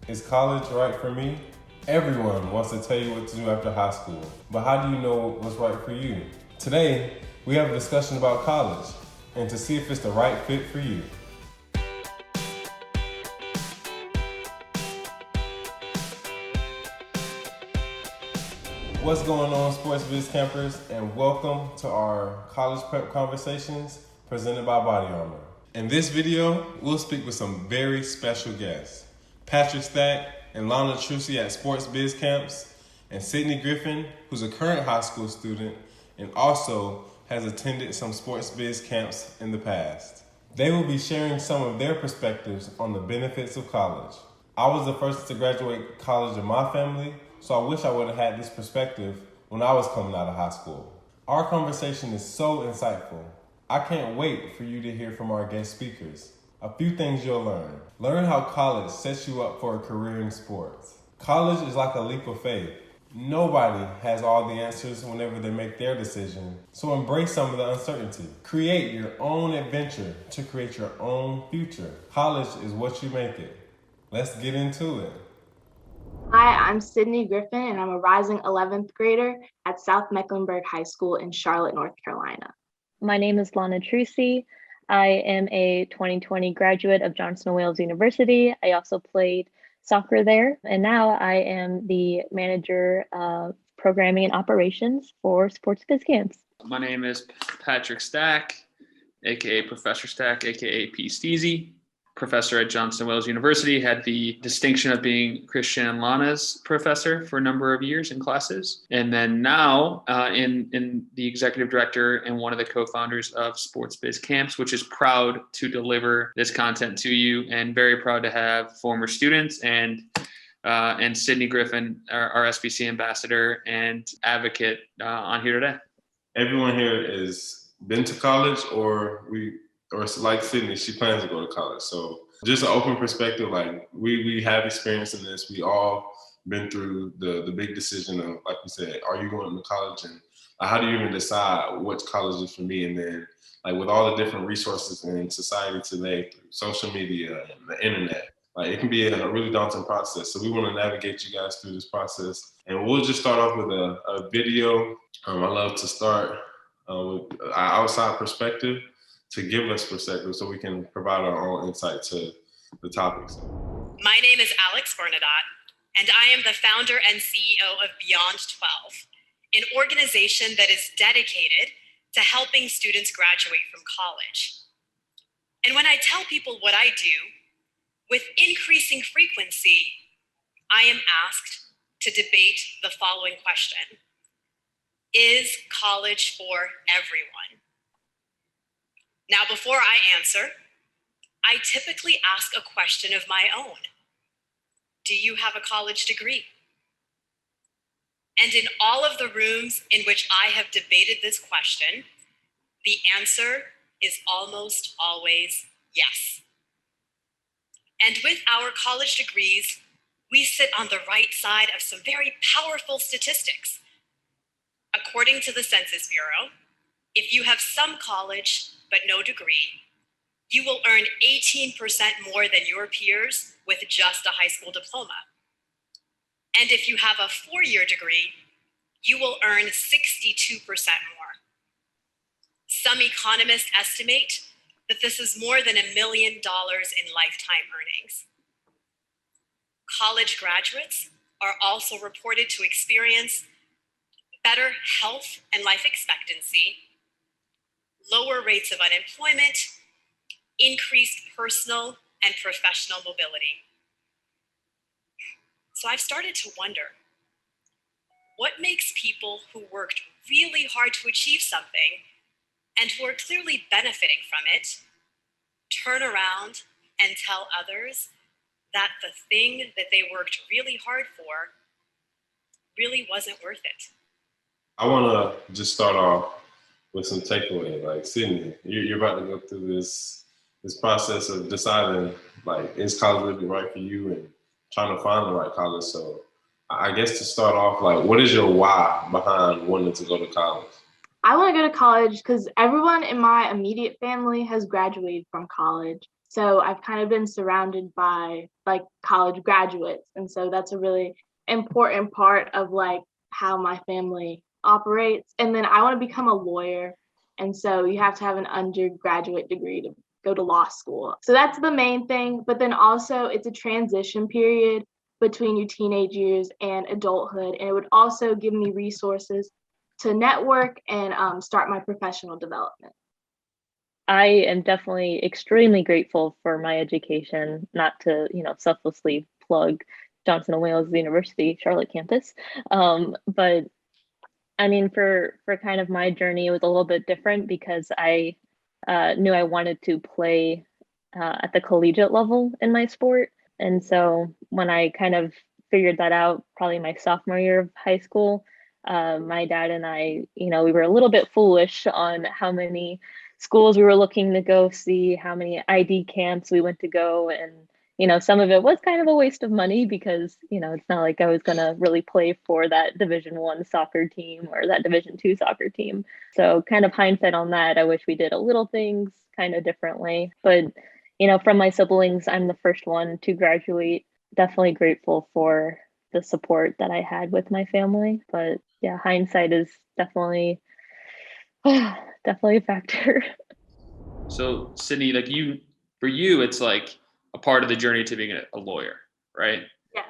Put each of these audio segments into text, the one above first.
Is college right for me? Everyone wants to tell you what to do after high school, but how do you know what's right for you? Today, we have a discussion about college and to see if it's the right fit for you. What's going on, Sports Biz campers, and welcome to our college prep conversations presented by Body Armor. In this video, we'll speak with some very special guests. Patrick Stack and Lana Trucy at Sports Biz Camps, and Sydney Griffin, who's a current high school student and also has attended some Sports Biz camps in the past. They will be sharing some of their perspectives on the benefits of college. I was the first to graduate college in my family, so I wish I would have had this perspective when I was coming out of high school. Our conversation is so insightful. I can't wait for you to hear from our guest speakers. A few things you'll learn. Learn how college sets you up for a career in sports. College is like a leap of faith. Nobody has all the answers whenever they make their decision, so embrace some of the uncertainty. Create your own adventure to create your own future. College is what you make it. Let's get into it. Hi, I'm Sydney Griffin, and I'm a rising 11th grader at South Mecklenburg High School in Charlotte, North Carolina. My name is Lana Trucy. I am a 2020 graduate of Johnson & Wales University. I also played soccer there, and now I am the manager of programming and operations for Sports Biz Camps. My name is Patrick Stack, aka Professor Stack, aka P. Steezy. Professor at Johnson & Wales University, had the distinction of being Christian and Lana's professor for a number of years in classes. And then now in the executive director and one of the co-founders of Sports Biz Camps, which is proud to deliver this content to you and very proud to have former students and Sydney Griffin, our SBC ambassador and advocate on here today. Everyone here has been to college or like Sydney, she plans to go to college. So just an open perspective, like we have experience in this. We all been through the big decision of, like we said, are you going to college, and how do you even decide what college is for me? And then like with all the different resources in society today, through social media and the internet, like it can be a really daunting process. So we want to navigate you guys through this process. And we'll just start off with a video. I love to start with our outside perspective, to give us perspective so we can provide our own insight to the topics. My name is Alex Bernadotte, and I am the founder and CEO of Beyond 12, an organization that is dedicated to helping students graduate from college. And when I tell people what I do, with increasing frequency, I am asked to debate the following question: is college for everyone? Now, before I answer, I typically ask a question of my own. Do you have a college degree? And in all of the rooms in which I have debated this question, the answer is almost always yes. And with our college degrees, we sit on the right side of some very powerful statistics. According to the Census Bureau, if you have some college but no degree, you will earn 18% more than your peers with just a high school diploma. And if you have a 4-year degree, you will earn 62% more. Some economists estimate that this is more than $1 million in lifetime earnings. College graduates are also reported to experience better health and life expectancy, lower rates of unemployment, increased personal and professional mobility. So I've started to wonder, what makes people who worked really hard to achieve something and who are clearly benefiting from it turn around and tell others that the thing that they worked really hard for really wasn't worth it? I want to just start off with some takeaway. Like Sydney, you're about to go through this process of deciding, like, is college really right for you and trying to find the right college. So I guess to start off, like, what is your why behind wanting to go to college? I want to go to college because everyone in my immediate family has graduated from college. So I've kind of been surrounded by like college graduates. And so that's a really important part of like how my family operates. And then I want to become a lawyer. And so you have to have an undergraduate degree to go to law school. So that's the main thing. But then also it's a transition period between your teenage years and adulthood. And it would also give me resources to network and start my professional development. I am definitely extremely grateful for my education, not to, selflessly plug Johnson & Wales University, Charlotte campus. But I mean, for kind of my journey, it was a little bit different because I knew I wanted to play at the collegiate level in my sport. And so when I kind of figured that out, probably my sophomore year of high school, my dad and I, we were a little bit foolish on how many schools we were looking to go see, how many ID camps we went to go. And, some of it was kind of a waste of money because, it's not like I was going to really play for that Division I soccer team or that Division II soccer team. So kind of hindsight on that, I wish we did a little things kind of differently. But, from my siblings, I'm the first one to graduate. Definitely grateful for the support that I had with my family. But yeah, hindsight is definitely definitely a factor. So Sydney, like for you, it's like a part of the journey to being a lawyer, right? Yeah.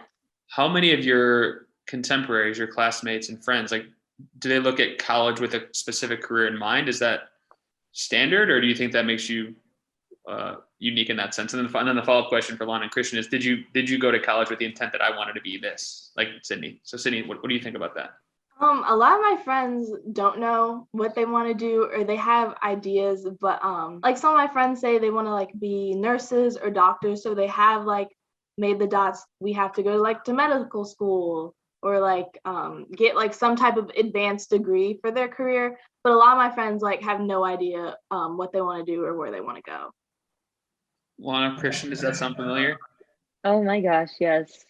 How many of your contemporaries, your classmates and friends, like, do they look at college with a specific career in mind? Is that standard, or do you think that makes you unique in that sense? And then the follow-up question for Lon and Christian is, did you go to college with the intent that I wanted to be this, like Sydney? So Sydney, what do you think about that? A lot of my friends don't know what they want to do, or they have ideas, but like some of my friends say they want to like be nurses or doctors, so they have like made the dots. We have to go like to medical school or like get like some type of advanced degree for their career. But a lot of my friends like have no idea what they want to do or where they want to go. Lana, Christian, does that sound familiar? Oh my gosh, yes.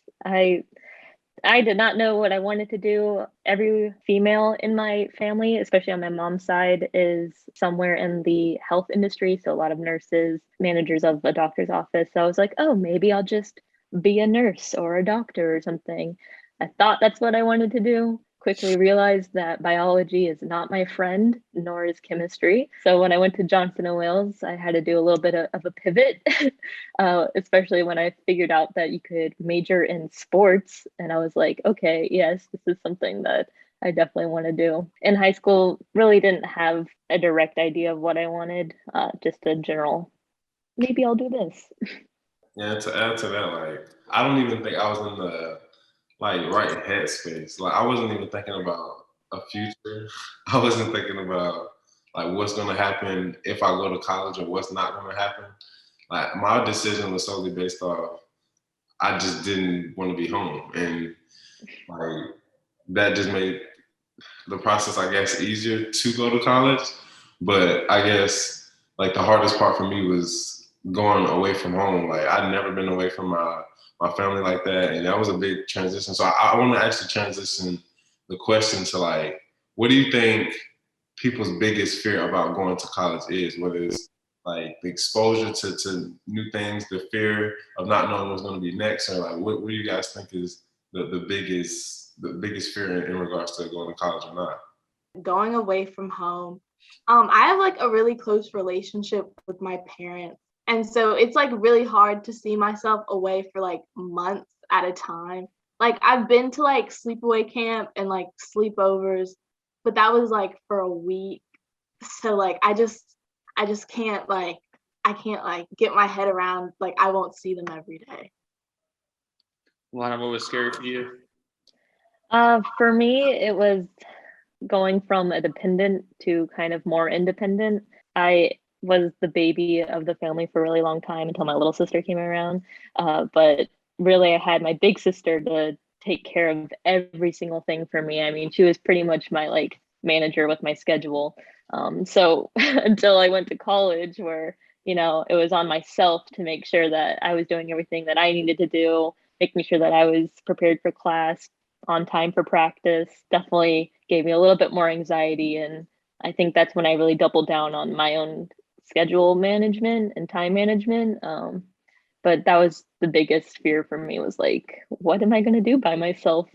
I did not know what I wanted to do. Every female in my family, especially on my mom's side, is somewhere in the health industry. So a lot of nurses, managers of a doctor's office. So I was like, oh, maybe I'll just be a nurse or a doctor or something. I thought that's what I wanted to do. Quickly realized that biology is not my friend, nor is chemistry. So when I went to Johnson & Wales, I had to do a little bit of a pivot, especially when I figured out that you could major in sports. And I was like, okay, yes, this is something that I definitely want to do. In high school, really didn't have a direct idea of what I wanted, just a general, maybe I'll do this. Yeah, to add to that, like, I don't even think I was in the right headspace. Like, I wasn't even thinking about a future. I wasn't thinking about like what's gonna happen if I go to college or what's not gonna happen. Like, my decision was solely based off I just didn't want to be home, and like that just made the process, I guess, easier to go to college. But I guess like the hardest part for me was going away from home. Like, I'd never been away from my family like that, and that was a big transition. So I want to actually transition the question to like, what do you think people's biggest fear about going to college is? Whether it's like the exposure to new things, the fear of not knowing what's going to be next, or like what do you guys think is the biggest fear in regards to going to college or not? Going away from home. I have like a really close relationship with my parents. And so it's like really hard to see myself away for like months at a time. Like I've been to like sleepaway camp and like sleepovers, but that was like for a week. So like I just can't like I can't like get my head around like I won't see them every day. Lana, what was scary for you? For me, it was going from a dependent to kind of more independent. I was the baby of the family for a really long time until my little sister came around. But really, I had my big sister to take care of every single thing for me. I mean, she was pretty much my like manager with my schedule. So until I went to college, where it was on myself to make sure that I was doing everything that I needed to do, making sure that I was prepared for class, on time for practice, definitely gave me a little bit more anxiety. And I think that's when I really doubled down on my own schedule management and time management. But that was the biggest fear for me, was like, what am I going to do by myself?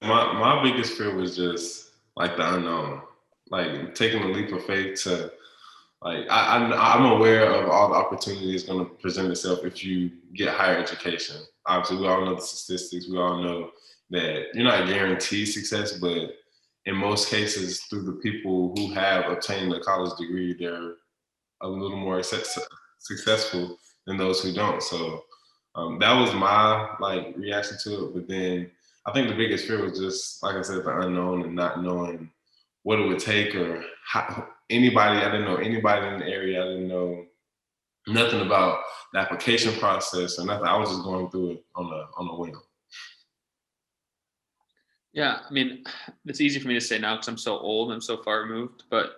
My biggest fear was just like the unknown, like taking a leap of faith to like I'm aware of all the opportunities going to present itself if you get higher education. Obviously, we all know the statistics. We all know that you're not guaranteed success, but in most cases, through the people who have obtained a college degree, they're a little more successful than those who don't. So that was my like reaction to it. But then I think the biggest fear was just, like I said, the unknown and not knowing what it would take or how, anybody. I didn't know anybody in the area. I didn't know nothing about the application process or nothing. I was just going through it on a whim. Yeah, I mean, it's easy for me to say now because I'm so old, I'm so far removed, but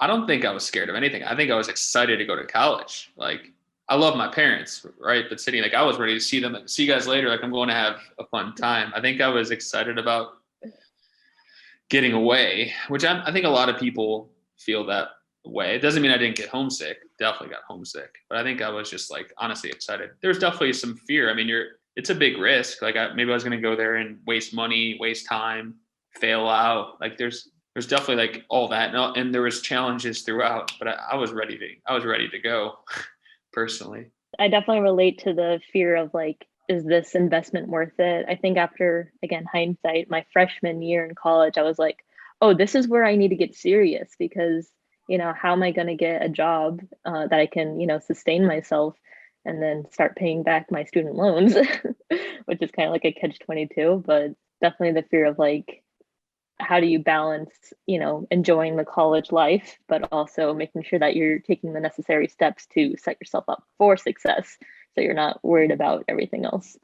I don't think I was scared of anything. I think I was excited to go to college. Like, I love my parents, right? But sitting, like, I was ready to see them, see you guys later. Like, I'm going to have a fun time. I think I was excited about getting away, which I think a lot of people feel that way. It doesn't mean I didn't get homesick. Definitely got homesick, but I think I was just like honestly excited. There's definitely some fear. I mean, it's a big risk. Like maybe I was going to go there and waste money, waste time, fail out. Like there's definitely like all that, and there was challenges throughout. But I was ready to go, personally. I definitely relate to the fear of like, is this investment worth it? I think after, again, hindsight, my freshman year in college, I was like, oh, this is where I need to get serious, because, how am I going to get a job that I can, sustain myself and then start paying back my student loans, which is kind of like a catch-22, but definitely the fear of like, how do you balance, enjoying the college life, but also making sure that you're taking the necessary steps to set yourself up for success, so you're not worried about everything else.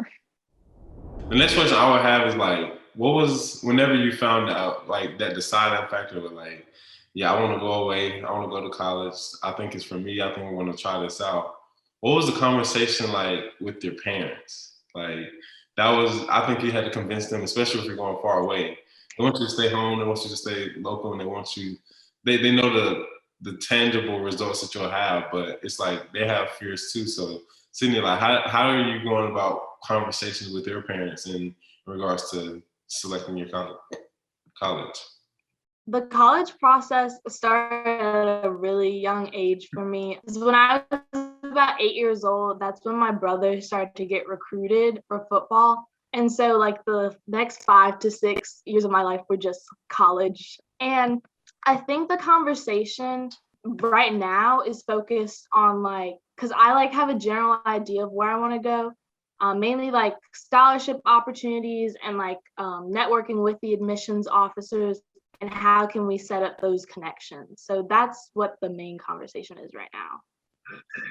The next question I would have is like, what was, whenever you found out like that deciding factor was like, yeah, I want to go away. I want to go to college. I think it's for me. I think I want to try this out. What was the conversation like with your parents? Like that was, I think you had to convince them, especially if you're going far away. They want you to stay home. They want you to stay local, and they want you. They know the tangible results that you'll have, but it's like they have fears too. So, Sydney, like, how are you going about conversations with your parents in regards to selecting your college? The college process started at a really young age for me. When I was about 8 years old, that's when my brother started to get recruited for football. And so like the next 5 to 6 years of my life were just college. And I think the conversation right now is focused on like, because I like have a general idea of where I want to go. Mainly like scholarship opportunities and like networking with the admissions officers, and how can we set up those connections. So that's what the main conversation is right now.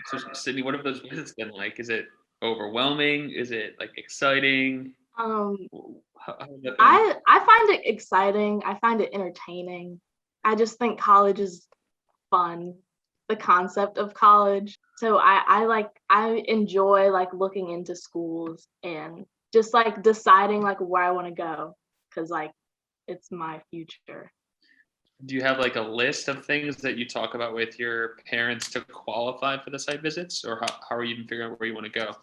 So Sydney, what have those visits been like? Is it overwhelming? Is it like exciting? I find it exciting. I find it entertaining. I just think college is fun, the concept of college. So I enjoy like looking into schools and just like deciding like where I want to go, because like it's my future. Do you have like a list of things that you talk about with your parents to qualify for the site visits, or how are you even figuring out where you want to go?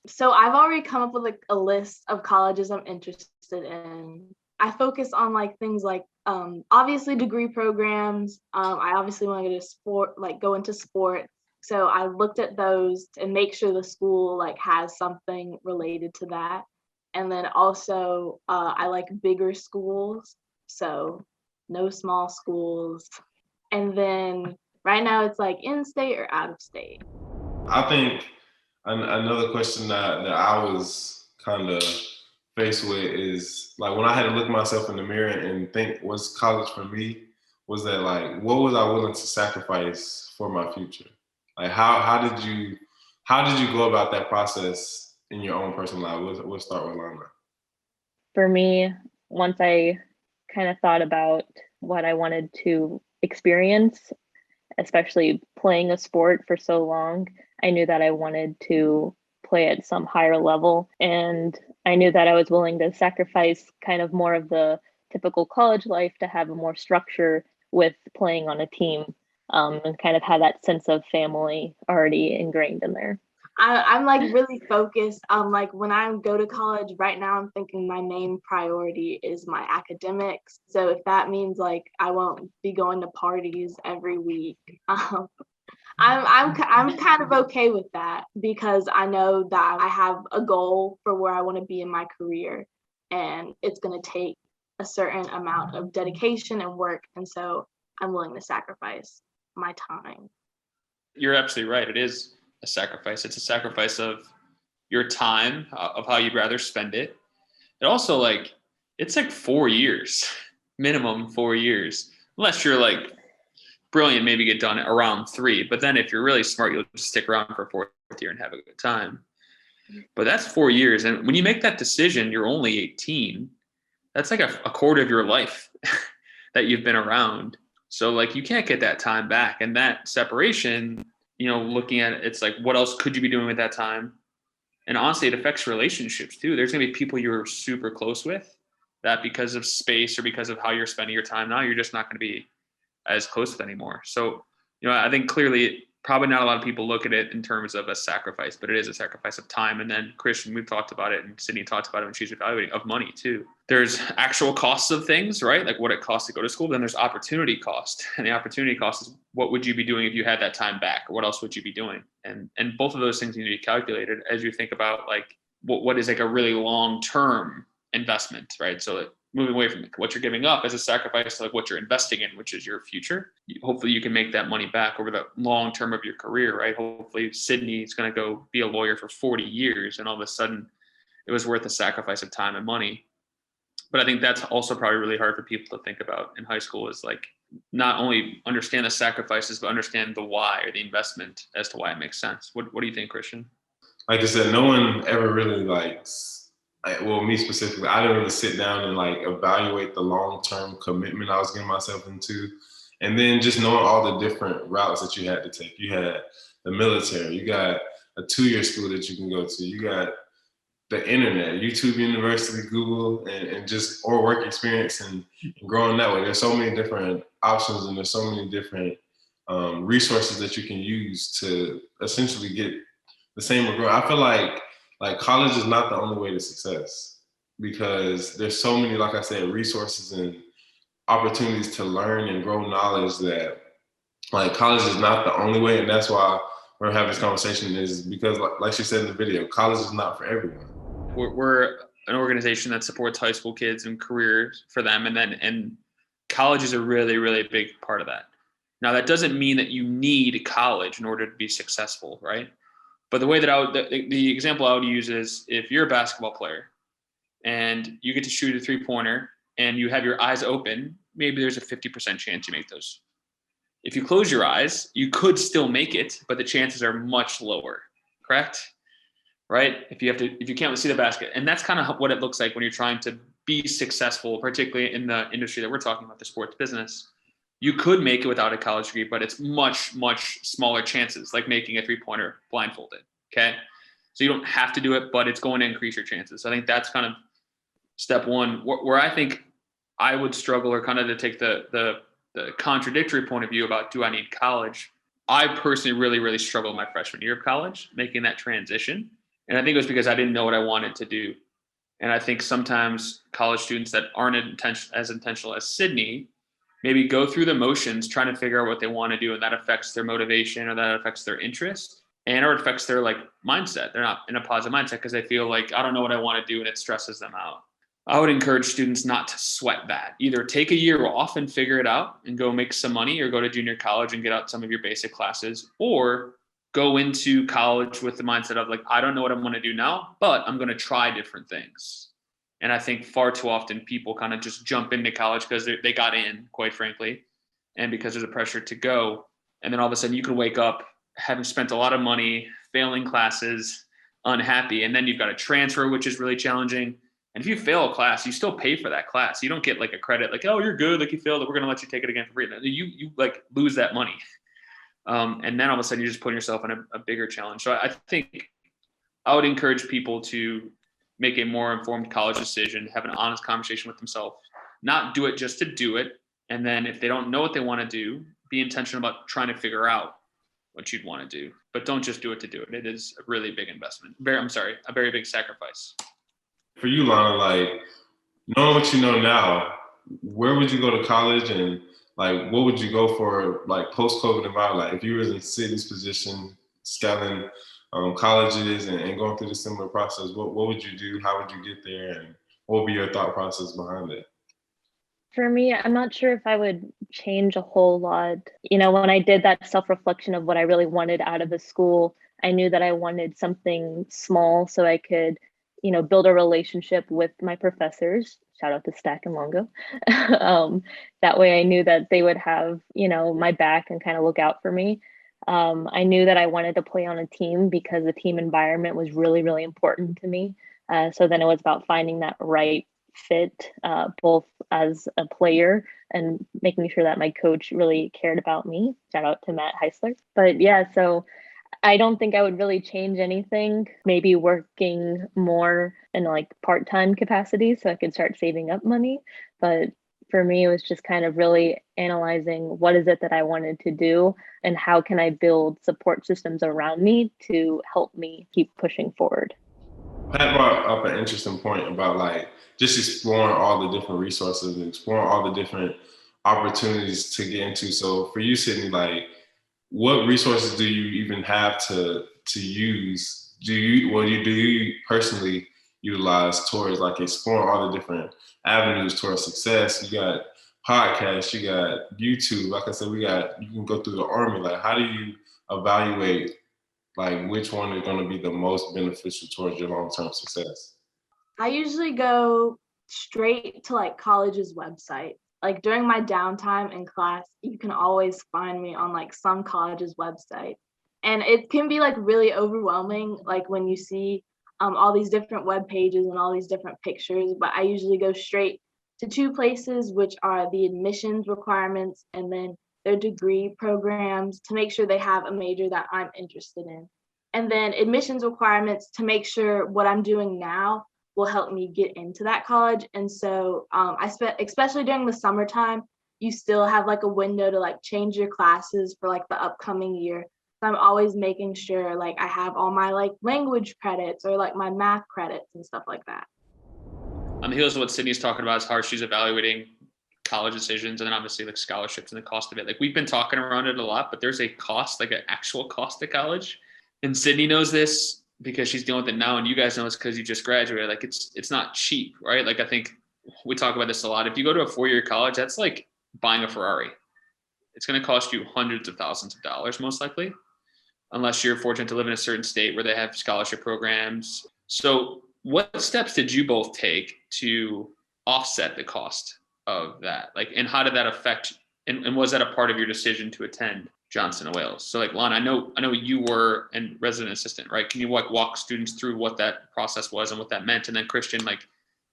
So I've already come up with like a list of colleges I'm interested in. I focus on like things like obviously degree programs. I obviously want to go into sport. So I looked at those and make sure the school like has something related to that. And then also I like bigger schools, so no small schools. And then right now it's like in-state or out of state. I think another question that I was kind of faced with is like when I had to look myself in the mirror and think, what's college for me? Was that like, what was I willing to sacrifice for my future? Like how did you go about that process in your own personal life? We'll start with Lana. For me, once I kind of thought about what I wanted to experience, especially playing a sport for so long, I knew that I wanted to play at some higher level. And I knew that I was willing to sacrifice kind of more of the typical college life to have a more structure with playing on a team. and kind of have that sense of family already ingrained in there. I'm like really focused on like when I go to college right now, I'm thinking my main priority is my academics. So if that means like I won't be going to parties every week, I'm kind of okay with that because I know that I have a goal for where I want to be in my career, and it's going to take a certain amount of dedication and work, and so I'm willing to sacrifice my time. You're absolutely right. It is a sacrifice. It's a sacrifice of your time, of how you'd rather spend it. It also like, it's like 4 years, minimum 4 years, unless you're like brilliant, maybe get done around 3. But then if you're really smart, you'll just stick around for 4th year and have a good time. But that's 4 years. And when you make that decision, you're only 18. That's like a quarter of your life that you've been around. So like you can't get that time back. And that separation, looking at it, it's like, what else could you be doing with that time? And honestly, it affects relationships too. There's going to be people you're super close with that because of space or because of how you're spending your time now, you're just not going to be as close with anymore. So, I think clearly probably not a lot of people look at it in terms of a sacrifice, but it is a sacrifice of time. And then Christian, we've talked about it, and Sydney talked about it when she's evaluating, of money too. There's actual costs of things, right? Like what it costs to go to school. Then there's opportunity cost. And the opportunity cost is what would you be doing if you had that time back? Or what else would you be doing? And both of those things need to be calculated as you think about like what is like a really long-term investment, right? So moving away from what you're giving up as a sacrifice to like what you're investing in, which is your future. Hopefully you can make that money back over the long term of your career, right? Hopefully Sydney is going to go be a lawyer for 40 years and all of a sudden it was worth the sacrifice of time and money. But I think that's also probably really hard for people to think about in high school, is like not only understand the sacrifices, but understand the why or the investment as to why it makes sense. What do you think, Christian? Like I said, no one ever really well, me specifically, I didn't really sit down and like evaluate the long-term commitment I was getting myself into. And then just knowing all the different routes that you had to take. You had the military, you got a 2-year school that you can go to, you got the internet, YouTube University, Google, and just or work experience and growing that way. There's so many different options and there's so many different resources that you can use to essentially get the same or grow. I feel like college is not the only way to success because there's so many, like I said, resources and opportunities to learn and grow knowledge that like college is not the only way. And that's why we're having this conversation, is because like she said in the video, college is not for everyone. We're an organization that supports high school kids and careers for them. And college is a really, really big part of that. Now that doesn't mean that you need college in order to be successful, right? But the way that the example I would use is if you're a basketball player and you get to shoot a 3-pointer and you have your eyes open, maybe there's a 50% chance you make those. If you close your eyes, you could still make it, but the chances are much lower, correct? Right? If you can't see the basket. And that's kind of what it looks like when you're trying to be successful, particularly in the industry that we're talking about, the sports business. You could make it without a college degree, but it's much, much smaller chances, like making a 3-pointer blindfolded, okay? So you don't have to do it, but it's going to increase your chances. So I think that's kind of step one. Where I think I would struggle, or kind of to take the contradictory point of view about, do I need college? I personally really, really struggled my freshman year of college, making that transition. And I think it was because I didn't know what I wanted to do. And I think sometimes college students that aren't as intentional as Sydney maybe go through the motions trying to figure out what they want to do, and that affects their motivation, or that affects their interest, or it affects their like mindset. They're not in a positive mindset because they feel like, I don't know what I want to do, and it stresses them out. I would encourage students not to sweat that. Either take a year off and figure it out and go make some money, or go to junior college and get out some of your basic classes, or go into college with the mindset of like, I don't know what I'm going to do now, but I'm going to try different things. And I think far too often people kind of just jump into college because they got in, quite frankly, and because there's a pressure to go. And then all of a sudden you can wake up having spent a lot of money, failing classes, unhappy. And then you've got to transfer, which is really challenging. And if you fail a class, you still pay for that class. You don't get like a credit, like, oh, you're good, like you failed, we're going to let you take it again for free. You like lose that money. And then all of a sudden you're just putting yourself in a bigger challenge. So I think I would encourage people to make a more informed college decision, have an honest conversation with themselves, not do it just to do it. And then if they don't know what they want to do, be intentional about trying to figure out what you'd want to do, but don't just do it to do it. It is a really big investment. A very big sacrifice. For you, Lana, like knowing what you know now, where would you go to college, and like what would you go for, like post-COVID environment? Like if you were in Sydney's position, scaling colleges and going through the similar process, what would you do? How would you get there, and what would be your thought process behind it? For me, I'm not sure if I would change a whole lot. You know, when I did that self-reflection of what I really wanted out of the school, I knew that I wanted something small so I could, you know, build a relationship with my professors. Shout out to Stack and Longo. That way I knew that they would have, you know, my back and kind of look out for me. I knew that I wanted to play on a team because the team environment was really, really important to me. So then it was about finding that right fit, both as a player and making sure that my coach really cared about me. Shout out to Matt Heisler. But yeah, so I don't think I would really change anything. Maybe working more in like part-time capacity so I could start saving up money. But for me, it was just kind of really analyzing what is it that I wanted to do and how can I build support systems around me to help me keep pushing forward. Pat brought up an interesting point about like just exploring all the different resources and exploring all the different opportunities to get into. So for you, Sydney, like what resources do you even have to use? Do you personally utilize towards like exploring all the different avenues towards success? You got podcasts, you got YouTube. Like I said, you can go through the army. Like how do you evaluate like which one is going to be the most beneficial towards your long-term success? I usually go straight to like college's website. Like during my downtime in class, you can always find me on like some college's website. And it can be like really overwhelming, like when you see all these different web pages and all these different pictures, but I usually go straight to two places, which are the admissions requirements and then their degree programs to make sure they have a major that I'm interested in. And then admissions requirements to make sure what I'm doing now will help me get into that college. And so especially during the summertime, you still have like a window to like change your classes for like the upcoming year. So I'm always making sure like I have all my like language credits or like my math credits and stuff like that. On the heels of what Sydney's talking about, is how she's evaluating college decisions and then obviously like scholarships and the cost of it. Like we've been talking around it a lot, but there's a cost, like an actual cost to college. And Sydney knows this because she's dealing with it now, and you guys know this because you just graduated. Like it's not cheap, right? Like I think we talk about this a lot. If you go to a 4-year college, that's like buying a Ferrari. It's going to cost you hundreds of thousands of dollars, most likely, unless you're fortunate to live in a certain state where they have scholarship programs. So what steps did you both take to offset the cost of that? Like, and how did that affect, and was that a part of your decision to attend Johnson & Wales? So like Lon, I know you were a resident assistant, right? Can you like walk students through what that process was and what that meant? And then Christian, like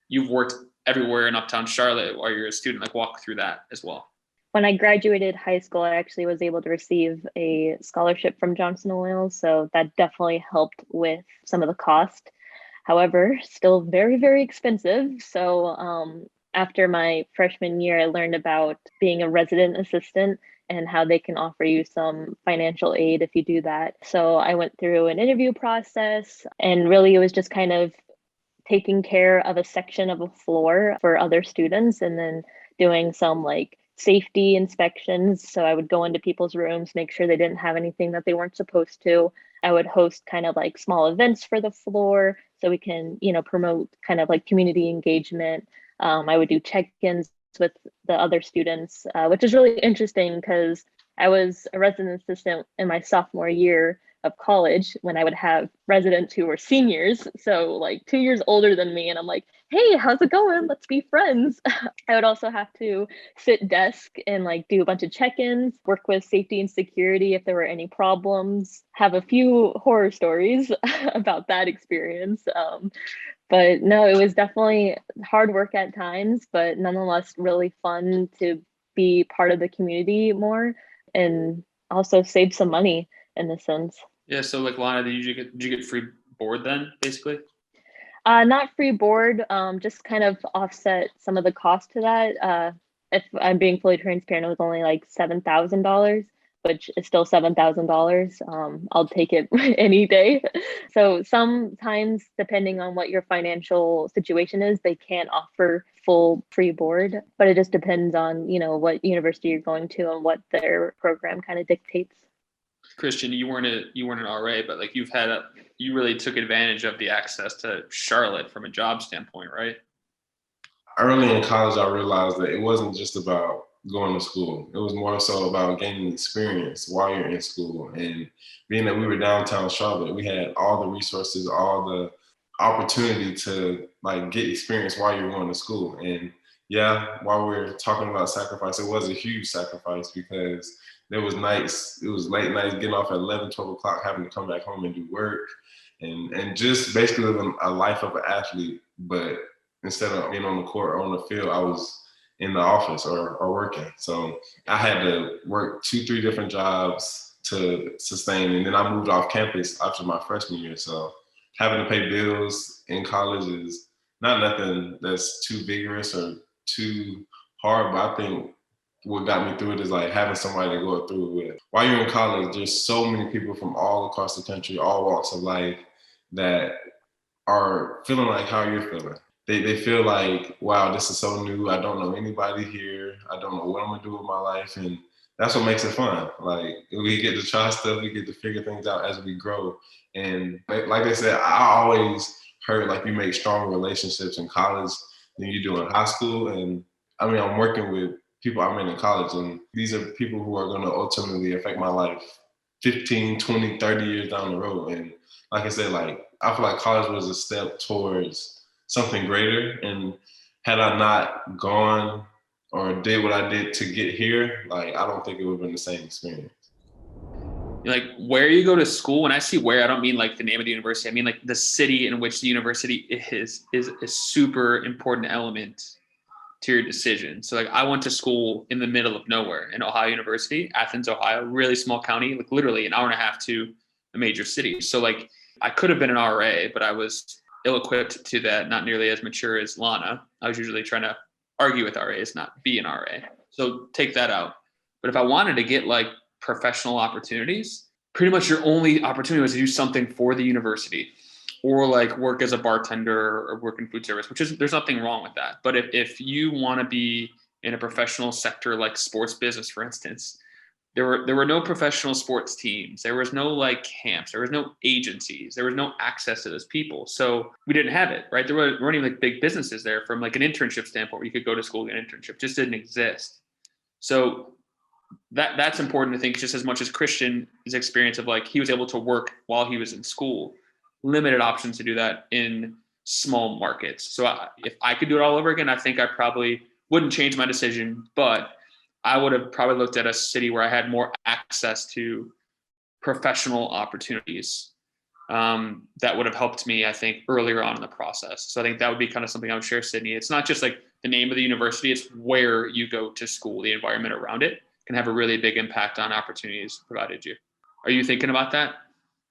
you've worked everywhere in Uptown Charlotte while you're a student, like walk through that as well. When I graduated high school, I actually was able to receive a scholarship from Johnson & Wales. So that definitely helped with some of the cost. However, still very, very expensive. So after my freshman year, I learned about being a resident assistant and how they can offer you some financial aid if you do that. So I went through an interview process, and really it was just kind of taking care of a section of a floor for other students and then doing some like safety inspections. So I would go into people's rooms, make sure they didn't have anything that they weren't supposed to. I would host kind of like small events for the floor so we can, you know, promote kind of like community engagement. I would do check-ins with the other students, which is really interesting because I was a resident assistant in my sophomore year of college when I would have residents who were seniors, so like 2 years older than me, and I'm like, hey, how's it going? Let's be friends. I would also have to sit desk and like do a bunch of check-ins, work with safety and security if there were any problems, have a few horror stories about that experience. But no, it was definitely hard work at times, but nonetheless really fun to be part of the community more and also save some money in a sense. Yeah. So like Lana, did you get free board then, basically? Not free board, just kind of offset some of the cost to that. if I'm being fully transparent, it was only like $7,000, which is still $7,000. I'll take it any day. So sometimes, depending on what your financial situation is, they can't offer full free board, but it just depends on, what university you're going to and what their program kind of dictates. Christian, you weren't an RA, but like you really took advantage of the access to Charlotte from a job standpoint, right? Early in college, I realized that it wasn't just about going to school. It was more so about gaining experience while you're in school. And being that we were downtown Charlotte, we had all the resources, all the opportunity to like get experience while you're going to school. And yeah, while we're talking about sacrifice, it was a huge sacrifice because there was nights, it was late nights, getting off at 11, 12 o'clock, having to come back home and do work and just basically living a life of an athlete. But instead of being on the court or on the field, I was in the office or working. So I had to work 2-3 different jobs to sustain. And then I moved off campus after my freshman year. So having to pay bills in college is not nothing that's too vigorous or too hard, but I think what got me through it is like having somebody to go through it with. While you're in college, there's so many people from all across the country, all walks of life, that are feeling like how you're feeling. They feel like, wow, this is so new. I don't know anybody here. I don't know what I'm gonna do with my life. And that's what makes it fun. Like we get to try stuff, we get to figure things out as we grow. And like I said, I always heard like you make stronger relationships in college than you do in high school. And I mean, I'm working with people I met in college, and these are people who are gonna ultimately affect my life 15, 20, 30 years down the road. And like I said, like I feel like college was a step towards something greater. And had I not gone or did what I did to get here, like I don't think it would have been the same experience. Like where you go to school, when I see where, I don't mean like the name of the university. I mean like the city in which the university is a super important element to your decision. So like I went to school in the middle of nowhere in Ohio University, Athens, Ohio, really small county, like literally an hour and a half to a major city. So like I could have been an RA, but I was ill-equipped to that, not nearly as mature as Lana. I was usually trying to argue with RAs, not be an RA. So take that out. But if I wanted to get like professional opportunities, pretty much your only opportunity was to do something for the university or like work as a bartender or work in food service, which is, there's nothing wrong with that. But if you want to be in a professional sector like sports business, for instance, there were no professional sports teams. There was no like camps. There was no agencies. There was no access to those people. So we didn't have it, right? There weren't even like big businesses there from like an internship standpoint where you could go to school and get an internship. It just didn't exist. So that's important to think, just as much as Christian's experience of like he was able to work while he was in school, limited options to do that in small markets. So if I could do it all over again, I think I probably wouldn't change my decision, but I would have probably looked at a city where I had more access to professional opportunities that would have helped me, I think, earlier on in the process. So I think that would be kind of something I would share, Sydney. It's not just like the name of the university, it's where you go to school, the environment around it can have a really big impact on opportunities provided you. Are you thinking about that?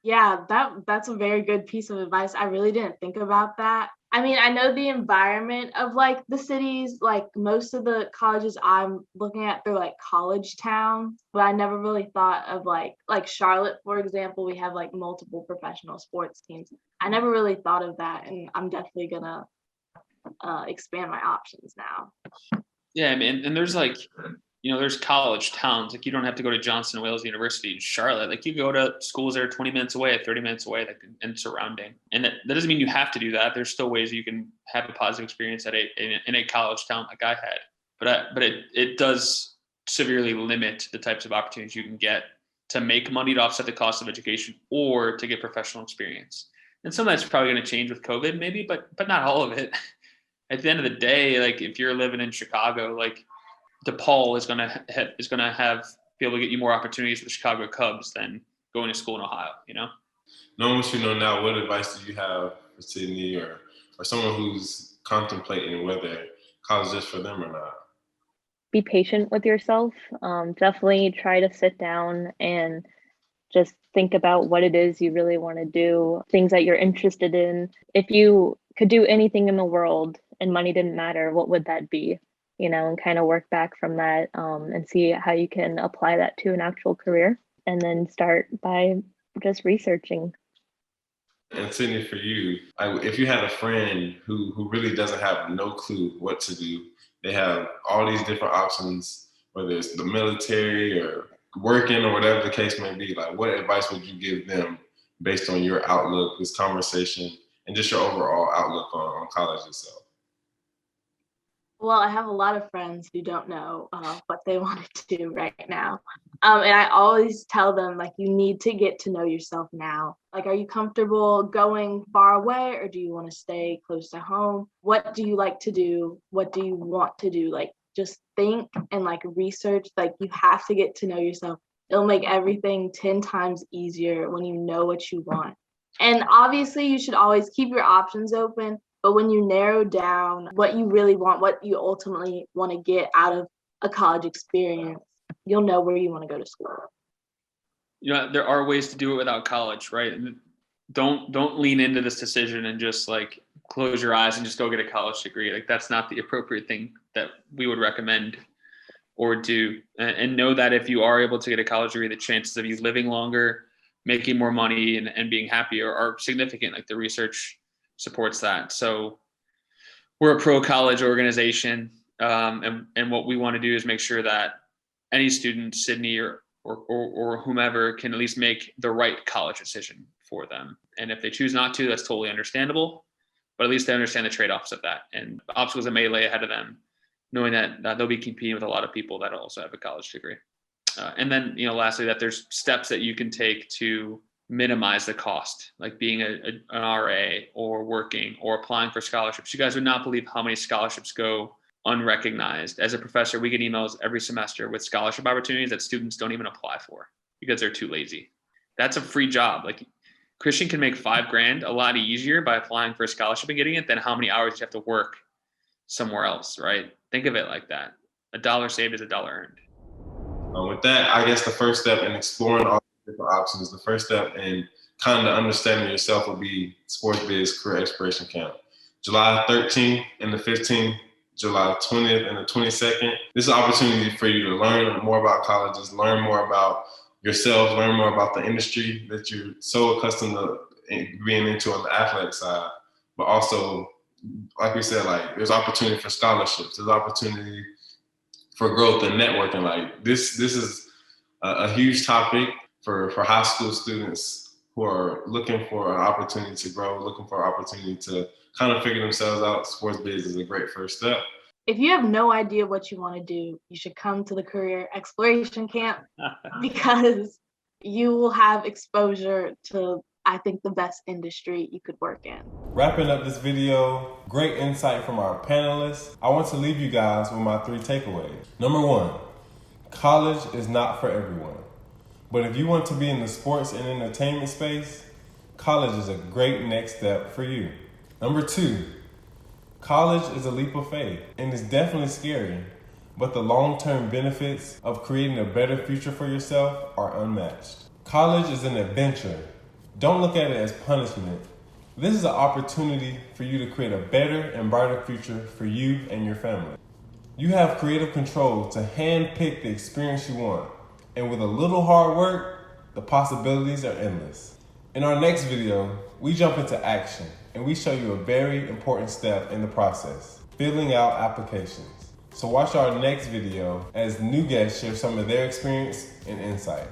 Yeah, that's a very good piece of advice. I really didn't think about that. I mean, I know the environment of like the cities, like most of the colleges I'm looking at, they're like college towns, but I never really thought of like Charlotte, for example, we have like multiple professional sports teams. I never really thought of that, and I'm definitely gonna expand my options now. Yeah, I mean, and there's like, there's college towns. Like you don't have to go to Johnson Wales University in Charlotte. Like you go to schools that are 20 minutes away, 30 minutes away, and surrounding. And that doesn't mean you have to do that. There's still ways you can have a positive experience in a college town like I had. But it does severely limit the types of opportunities you can get to make money to offset the cost of education or to get professional experience. And some of that's probably going to change with COVID, maybe, but not all of it. At the end of the day, like if you're living in Chicago, like DePaul is gonna be able to get you more opportunities with the Chicago Cubs than going to school in Ohio. Knowing what you know now, what advice do you have for Sydney or someone who's contemplating whether college is for them or not? Be patient with yourself. Definitely try to sit down and just think about what it is you really want to do, things that you're interested in. If you could do anything in the world and money didn't matter, what would that be? and kind of work back from that, and see how you can apply that to an actual career, and then start by just researching. And Sydney, for you, if you had a friend who really doesn't have no clue what to do, they have all these different options, whether it's the military or working or whatever the case may be, like what advice would you give them based on your outlook, this conversation, and just your overall outlook on college itself? Well, I have a lot of friends who don't know what they want to do right now. And I always tell them, like, you need to get to know yourself now. Like, are you comfortable going far away, or do you want to stay close to home? What do you like to do? What do you want to do? Like, just think and like research. Like, you have to get to know yourself. It'll make everything 10 times easier when you know what you want. And obviously, you should always keep your options open. But when you narrow down what you really want, what you ultimately want to get out of a college experience, you'll know where you want to go to school. There are ways to do it without college, right? Don't lean into this decision and just like close your eyes and just go get a college degree. Like, that's not the appropriate thing that we would recommend or do. And know that if you are able to get a college degree, the chances of you living longer, making more money, and being happier are significant. Like, the research supports that. So we're a pro-college organization, and what we want to do is make sure that any student, Sydney or whomever, can at least make the right college decision for them. And if they choose not to, that's totally understandable, but at least they understand the trade-offs of that and the obstacles that may lay ahead of them, knowing that they'll be competing with a lot of people that also have a college degree. And then, lastly, that there's steps that you can take to minimize the cost, like being an RA or working or applying for scholarships. You guys would not believe how many scholarships go unrecognized. As a professor, we get emails every semester with scholarship opportunities that students don't even apply for because they're too lazy. That's a free job. Like, Christian can make $5,000 a lot easier by applying for a scholarship and getting it than how many hours you have to work somewhere else, right? Think of it like that. $1 saved is $1 earned. With that, I guess the first step in exploring all different options, the first step in kind of understanding yourself will be Sports Biz Career Exploration Camp. July 13th and the 15th, July 20th and the 22nd. This is an opportunity for you to learn more about colleges, learn more about yourself, learn more about the industry that you're so accustomed to being into on the athletic side. But also, like we said, like, there's opportunity for scholarships, there's opportunity for growth and networking. Like, this is a huge topic for high school students who are looking for an opportunity to grow, looking for an opportunity to kind of figure themselves out. Sports Biz is a great first step. If you have no idea what you want to do, you should come to the Career Exploration Camp because you will have exposure to, I think, the best industry you could work in. Wrapping up this video, great insight from our panelists. I want to leave you guys with my 3 takeaways. Number 1, college is not for everyone. But if you want to be in the sports and entertainment space, college is a great next step for you. Number 2, college is a leap of faith, and it's definitely scary, but the long-term benefits of creating a better future for yourself are unmatched. College is an adventure. Don't look at it as punishment. This is an opportunity for you to create a better and brighter future for you and your family. You have creative control to handpick the experience you want, and with a little hard work, the possibilities are endless. In our next video, we jump into action, and we show you a very important step in the process, filling out applications. So watch our next video as new guests share some of their experience and insight.